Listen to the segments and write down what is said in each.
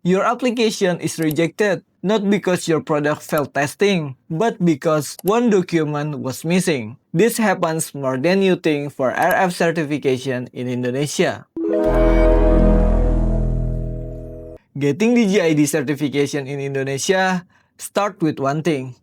Your application is rejected not because your product failed testing, but because one document was missing. This happens more than you think for RF certification in Indonesia. Getting DJID certification in Indonesia start with one thing: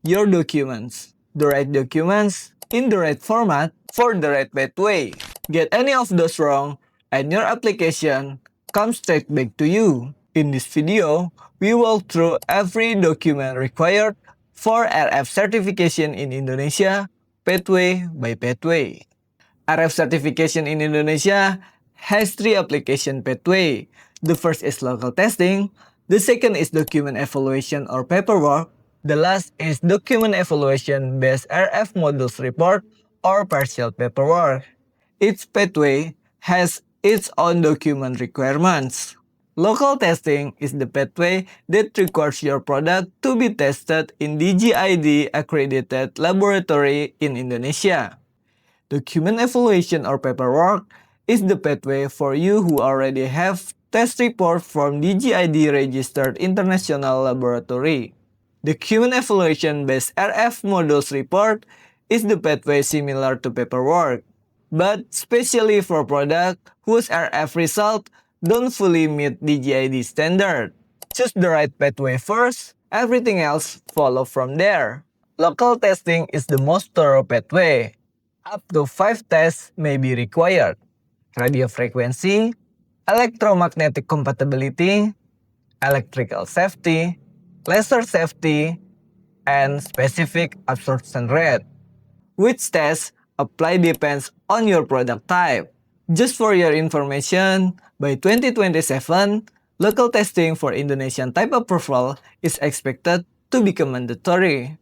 your documents. The right documents in the right format for the right pathway. Get any of those wrong and your application comes straight back to you. In this video, we walk through every document required for RF certification in Indonesia, pathway by pathway. RF certification in Indonesia has three application pathway. The first is local testing, the second is document evaluation or paperwork, the last is document evaluation based RF modules report or partial paperwork. Each pathway has its own document requirements. Local testing is the pathway that requires your product to be tested in DJID accredited laboratory in Indonesia. Document evaluation or paperwork is the pathway for you who already have test report from DJID registered international laboratory. Document evaluation based RF modules report is the pathway similar to paperwork, but especially for product whose RF result don't fully meet DJID standard. Choose the right pathway first, everything else follow from there. Local testing is the most thorough pathway. Up to 5 tests may be required: radio frequency, electromagnetic compatibility, electrical safety, laser safety, and specific absorption rate. Which test apply depends on your product type. Just for your information, by 2027, local testing for Indonesian type approval is expected to become mandatory.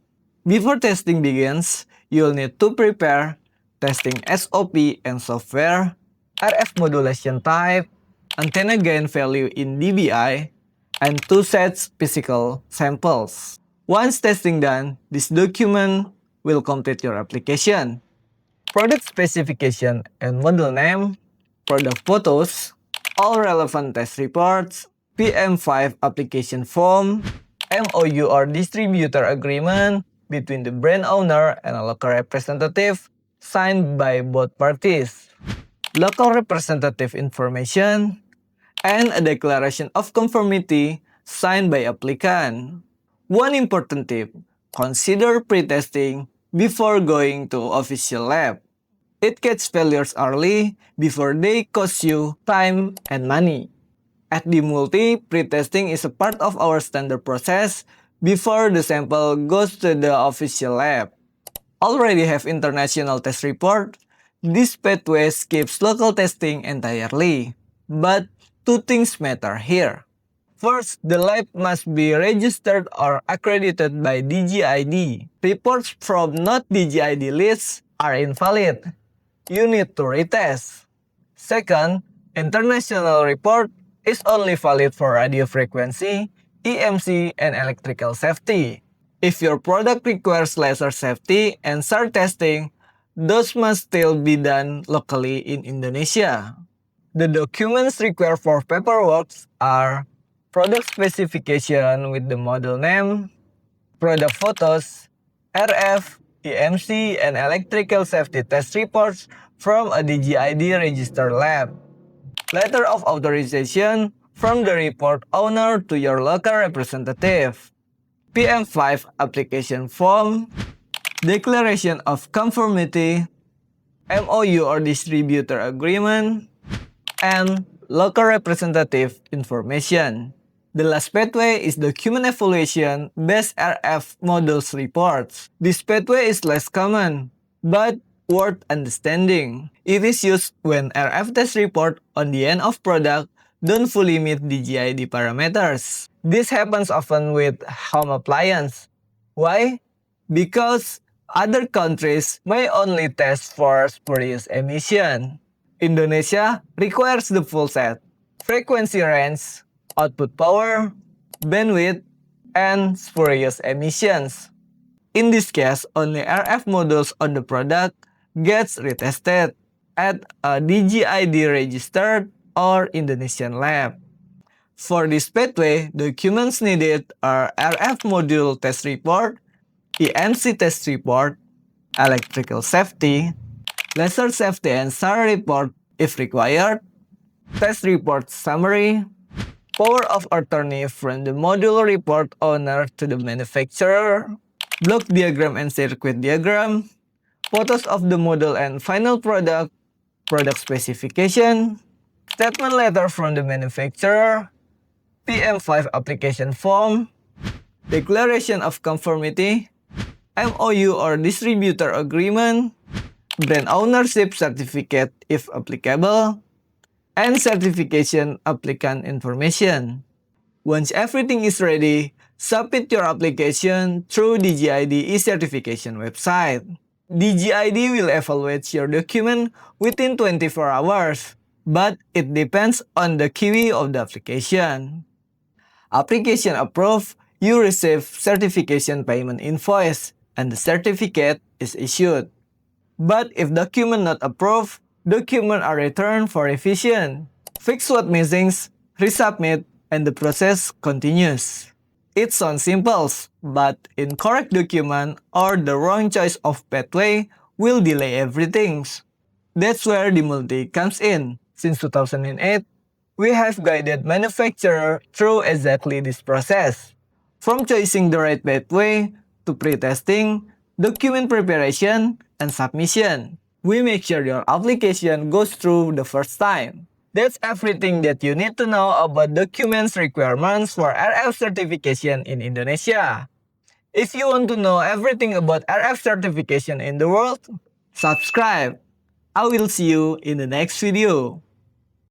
Before testing begins, you'll need to prepare testing SOP and software, RF modulation type, antenna gain value in dBi, and 2 sets physical samples. Once testing done, this document will complete your application. Product specification and model name, product photos, all relevant test reports, PM5 application form, MOU or distributor agreement between the brand owner and a local representative signed by both parties, local representative information, and a declaration of conformity signed by applicant. One important tip: consider pre-testing before going to official lab. It catches failures early before they cost you time and money. At the Multi, pre-testing is a part of our standard process before the sample goes to the official lab. Already have international test report, this pathway skips local testing entirely. But two things matter here. First, the lab must be registered or accredited by DJID. Reports from not DJID lists are invalid. You need to retest. Second, international report is only valid for radio frequency, EMC, and electrical safety. If your product requires laser safety and SAR testing, those must still be done locally in Indonesia. The documents required for paperwork are product specification with the model name, product photos, RF, EMC, and electrical safety test reports from a DJID registered lab, letter of authorization from the report owner to your local representative, PM5 application form, declaration of conformity, MOU or distributor agreement, and local representative information. The last pathway is document evaluation based RF modules reports. This pathway is less common, but worth understanding. It is used when RF test report on the end of product don't fully meet DJID parameters. This happens often with home appliance. Why? Because other countries may only test for spurious emission. Indonesia requires the full set: frequency range, output power, bandwidth, and spurious emissions. In this case, only RF modules on the product gets retested at a DJID registered or Indonesian lab. For this pathway, documents needed are RF module test report, EMC test report, electrical safety, laser safety and SAR report if required, test report summary, power of attorney from the module report owner to the manufacturer, block diagram and circuit diagram, photos of the model and final product, product specification, statement letter from the manufacturer, PM5 application form, declaration of conformity, MOU or distributor agreement, brand ownership certificate if applicable, and certification applicant information. Once everything is ready, submit your application through DGID e-certification website. DGID will evaluate your document within 24 hours, but it depends on the QE of the application. Application approved, you receive certification payment invoice, and the certificate is issued. But if document not approved, documents are returned for revision. Fix what missing, resubmit, and the process continues. It sounds simple, but incorrect document or the wrong choice of pathway will delay everything. That's where Dimulti comes in. Since 2008, we have guided manufacturer through exactly this process. From choosing the right pathway to pre-testing, document preparation, and submission. We make sure your application goes through the first time. That's everything that you need to know about documents requirements for RF certification in Indonesia. If you want to know everything about RF certification in the world, subscribe. I will see you in the next video.